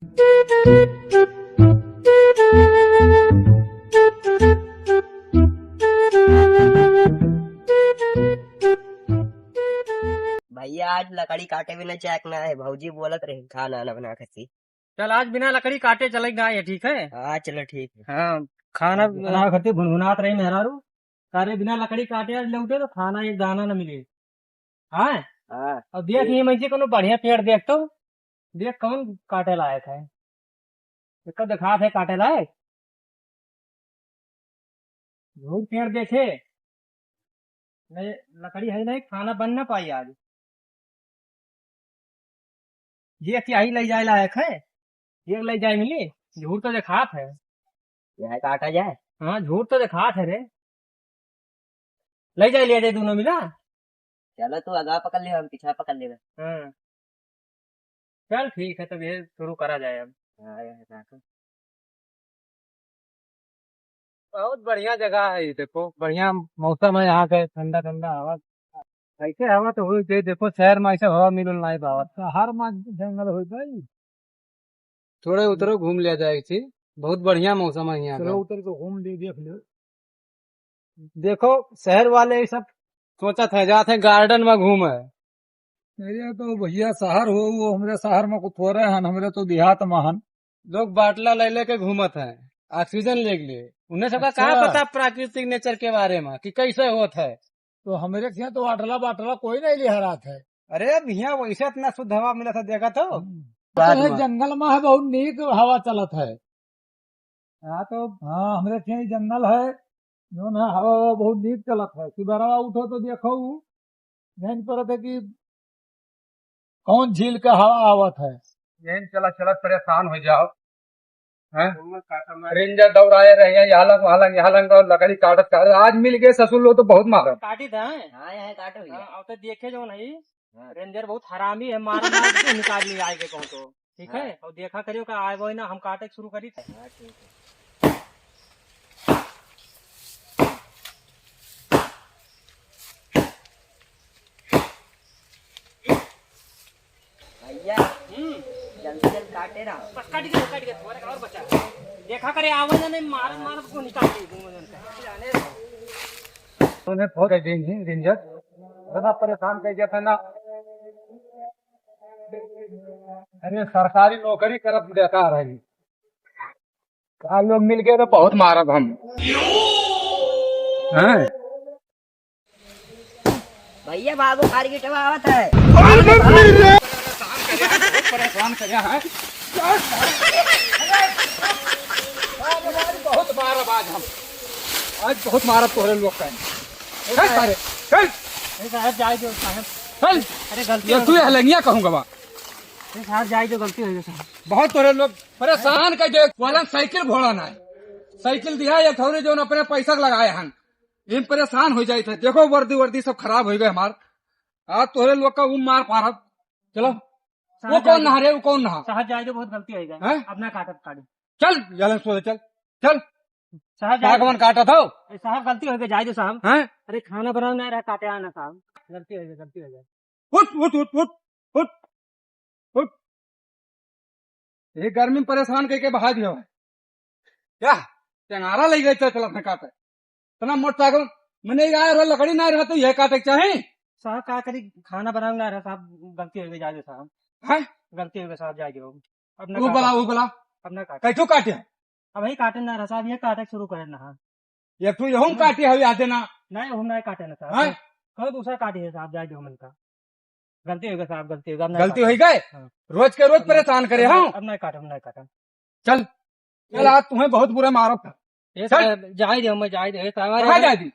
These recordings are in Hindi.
भैया आज लकड़ी काटे बिना चैकना है, भौजी बोलत रही खाना ना बना खसी। चल आज बिना लकड़ी काटे चलेगा ये, ठीक है। हाँ चलो ठीक है। हाँ, खाना बना खाते भुनभुनात रही मेहरारू। सारे बिना लकड़ी काटे आज लौटे तो खाना एक दाना न मिले। हाँ, हाँ अब देख ये मुझे कोनो बढ़िया पेड़ देख तो देख कौन काटे लायक है। इसका दिखा थे काटे लायक बहुत पेड़ देखे नहीं, लकड़ी है नहीं, खाना बन ना पाई आज। ये क्या ही ले जाए लायक है, ये ले जाए मिली। झूठ तो दिखात है। यह काटा जाए। हाँ, झूठ तो दिखात है रे। ले जाए ले जाए दोनों मिला। चलो तू आगा पकड़ ले, हम पीछा पकड़ ले। हाँ, चल ठीक है, तब ये शुरू करा जाए अब। हाँ यह काटो। बहुत बढ़िया जगह है ये, देखो बढ़िया मौसम है यहाँ का, ठंडा ठंडा हवा। ऐसे हवा तो हुई थी, देखो शहर में ऐसे हवा मिलल नहीं बाबा, शहर में जंगल हो गई। थोड़े उतरो घूम लिया जाए थी, बहुत बढ़िया मौसम है यहाँ का। उतर के घूम ली, देख लो। देखो शहर वाले ये सब सोचा था जाते गार्डन में घूमे। मेरे तो भैया शहर हो, वो हमारे शहर में कुछ हो रहे हैं, हमारे तो देहात में हन। लोग बाटला ले लेके घूमत है ऑक्सीजन ले लिए। उन्हें सबका अच्छा। क्या पता प्राकृतिक नेचर के बारे में कि कैसे होता है। तो हमारे यहाँ तो बाटला बाटला कोई नहीं लिया रहा था। अरे भैया वैसे इतना शुद्ध हवा मिला था, देखा तो तो है जंगल में है, बहुत नीक हवा चलत है। हाँ तो हाँ, हमारे यहाँ जंगल है जो ना, हवा बहुत नीक चलत है। सुबह उठो तो देखो ध्यान पड़त है कि कौन झील का हवा आवत है। यही चला चला परेशान हो जाओ हैं। रेंजर दौड़ाए रहे यहाँ लंग वहाँ लंग यहाँ लंग, और लकड़ी काटत काटत आज मिल गए ससुर लोग तो बहुत मारा काटी था। हाँ यह काटो भैया। अब तो देखे जो नहीं, रेंजर बहुत हरामी है, मार मार के निकाल लिए आगे कहूँ तो ठीक है। और देखा करियो का आए वो ना हम काटे शुरू करी थे। हाँ ठीक है। भैया जल्दी जल्दी काटे ना। बस काट के थोड़ा और बचा। देखा करे आवाज नहीं, मार मार को निकाल दी उन्हें बहुत रेंजर बड़ा परेशान कर दिया था ना। अरे सरकारी नौकरी करत बेकार है, कहा लोग मिल गए तो बहुत मारब हम हैं। भैया बाबू गिटवा आवत है। परेशान कर बहुत मारब आज हम, आज बहुत मारब तोहरे लोग का। चल साहब जाए जो साहब, चल। अरे गलती तू हलंगिया कहूँगा बा साहब, जाए जो गलती हो साहब। बहुत तोरे लोग परेशान कर दे वाला। साइकिल घोड़ा ना साइकिल दिया या थोड़े जो अपने पैसा लगाए हन, इन परेशान हो जाए थे। देखो वर्दी वर्दी सब खराब हो गए हमार। आज तोरे लोग का मार पारब। चलो वो कौन नहा रे, वो कौन नहा साहब, जाए जो बहुत गलती हो गई अपना काटत काटी। चल जलन सो चल चल साहब, भगवान काटा था साहब, गलती हो गई जाए जो साहब। अरे खाना बनाना नहीं रहा, काटे आना साहब, गलती हो गई गलती हो गई। उठ उठ उठ उठ उठ उठ, ये गर्मी में परेशान करके बहा दिया है क्या। टेंगारा ले गए चला था काटे इतना मोटरसाइकिल मैंने यार लकड़ी ना रहा तो यह काटे चाहे साहब। क्या करी खाना बनाना ना रहा साहब, गलती हो गई जाए साहब। है गलती हो गई साहब, जाए अपना वो बोला अपना कैठो काटे अब वही काटे ना रहा साहब, ये काटे शुरू करे ना। ये तू यहूं काटे हो याद ना नहीं, हम नहीं काटे ना साहब, कहो दूसरा काटे है साहब, जाए जो मन का। गलती हो गई साहब, गलती हो गई, गलती हो गई। रोज के रोज परेशान करे हम, अब नहीं काटे। चल चल, आज तुम्हें बहुत बुरा मारो था। जाए दो मैं जाए दे साहब।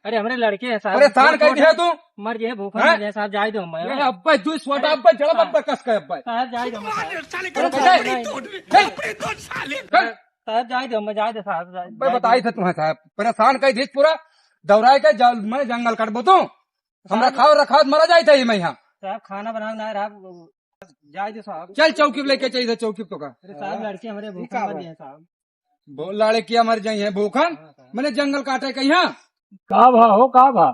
अरे हमारे लड़के हैं साहब, परेशान कर दिया तू, मर जाए भूखा मर जाए साहब, जाए दो मैं। अब्बा तू छोटा अब्बा चलो अब्बा कस के अब्बा साहब, जाए दो साहब, जाए दो मैं जाए दो साहब। बताई थे तुम्हें साहब, परेशान कर दी पूरा दौड़ाए के मैं जंगल काटबो तू, हम रखा मरा जाए थे मैं यहाँ साहब। खाना बनाना रहा जाए दो साहब। चल चौकी लेके चाहिए, चौकी तो का साहब, लड़के हमारे भूखा मर गए साहब। लड़कियां मर जाई है भूखन, मैंने जंगल काटे कहीं का भा हो, का भा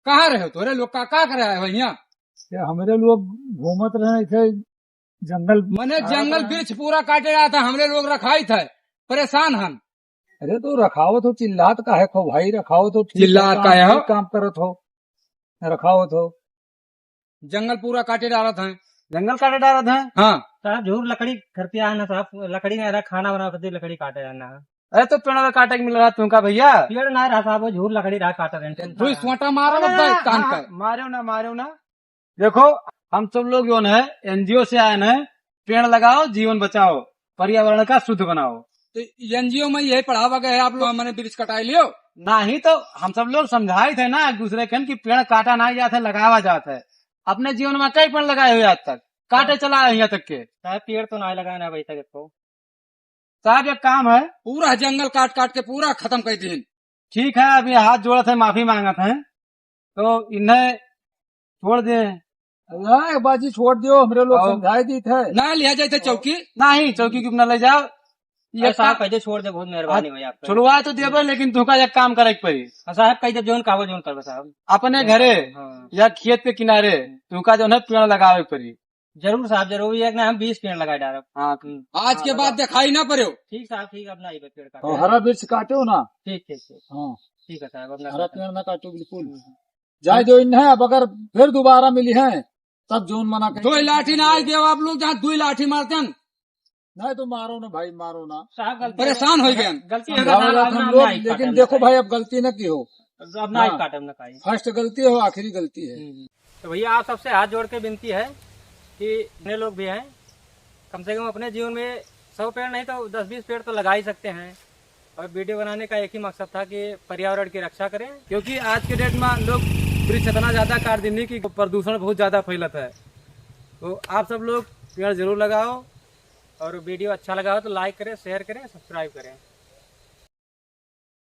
कहाँ रहे हो तोरे लोग का करे है भैया। हमारे लोग घूमत रहे थे जंगल मैंने जंगल वृक्ष पूरा काटे रहा था, हमरे लोग रखाई थे, परेशान हम। अरे तो रखावत हो, चिल्लात का है खो भाई, रखावत हो, ठीक है, चिल्लात का काम- है हो। ठीक काम करत हो, रखावत हो। जंगल पूरा काटे डाला था। जंगल काटे डाला था हाँ, साहब, झूर लकड़ी घर पे आना साहब, लकड़ी नहीं रहा, खाना बना करती लकड़ी काटे जाना। अरे तो पेड़ में काटे के मिल रहा तुमका भैया, पेड़ ना रहा साहब, वो झूर लकड़ी रहा काटा रहने। तू सोटा मारो मत कान का। मारो ना। देखो हम सब लोग जो है एनजीओ से आए हैं, पेड़ लगाओ जीवन बचाओ, पर्यावरण का शुद्ध बनाओ। तो एनजीओ में यही पढ़ावा गया है, आप लोग मैंने वृक्ष कटाई लियो। नहीं तो हम सब लोग समझाए थे ना एक दूसरे के कि पेड़ काटा नहीं जाता, लगावा जाता है। अपने जीवन में कई पेड़ लगाए हुए आज तक, काटे चला है यहाँ तक के। साहब पेड़ तो नहीं लगाना अभी तक इसको। साहब एक काम है, पूरा जंगल काट काट के पूरा खत्म कर दी। ठीक है अभी हाथ जोड़े थे, माफी मांगा था, तो इन्हें छोड़ दे। अरे बाजी छोड़ दियो, हमरे लोग और- समझाई दी थे। ना लिया जाए थे चौकी। नहीं चौकी क्यों न ले जाओ, ये साहब कैसे छोड़ दे, बहुत मेहरबानी हुई आपका। छुड़वा तो देवे लेकिन तुमका एक काम करे के पड़ी। साहब कैसे जोन कागज जोन करबे साहब। अपने घरे हाँ। या खेत के किनारे तुमका जो है पेड़ लगावे के पड़ी। जरूर साहब जरूर, एक ना हम 20 पेड़ लगाए डालब। हाँ आज के बाद दिखाई ना पड़े। ठीक साहब ठीक, अपना ही पेड़ और काटे। हरा वृक्ष काटो ना। ठीक ठीक ठीक हाँ, ठीक है साहब, अपना हरा पेड़ ना काटो बिल्कुल। जाए जो इन है, अब अगर फिर दोबारा मिली है तब जोन मना कर। 2 लाठी ना आज देव आप लोग, जहाँ 2 लाठी मारते हैं। नहीं तो मारो ना भाई, मारो ना। साहब गलती परेशान हो गए। गलती समझावेगा तुम लोग, लेकिन देखो भाई अब गलती न की हो। अपना ही हाँ। काटे अपना खाई। फर्स्ट गलती हो, आखिरी गलती है। तो भैया आप सबसे हाथ जोड़ के विनती है कि इतने लोग भी हैं, कम से कम अपने जीवन में 100 पेड़ नहीं तो 10-20 पेड़ तो लगा ही सकते हैं। और वीडियो बनाने का एक ही मकसद था कि पर्यावरण की रक्षा करें, क्योंकि आज के डेट में लोग वृक्ष इतना ज्यादा काट देने की प्रदूषण बहुत ज्यादा फैलता है। तो आप सब लोग पेड़ जरूर लगाओ, और वीडियो अच्छा लगा हो तो लाइक करें, शेयर करें, सब्सक्राइब करें।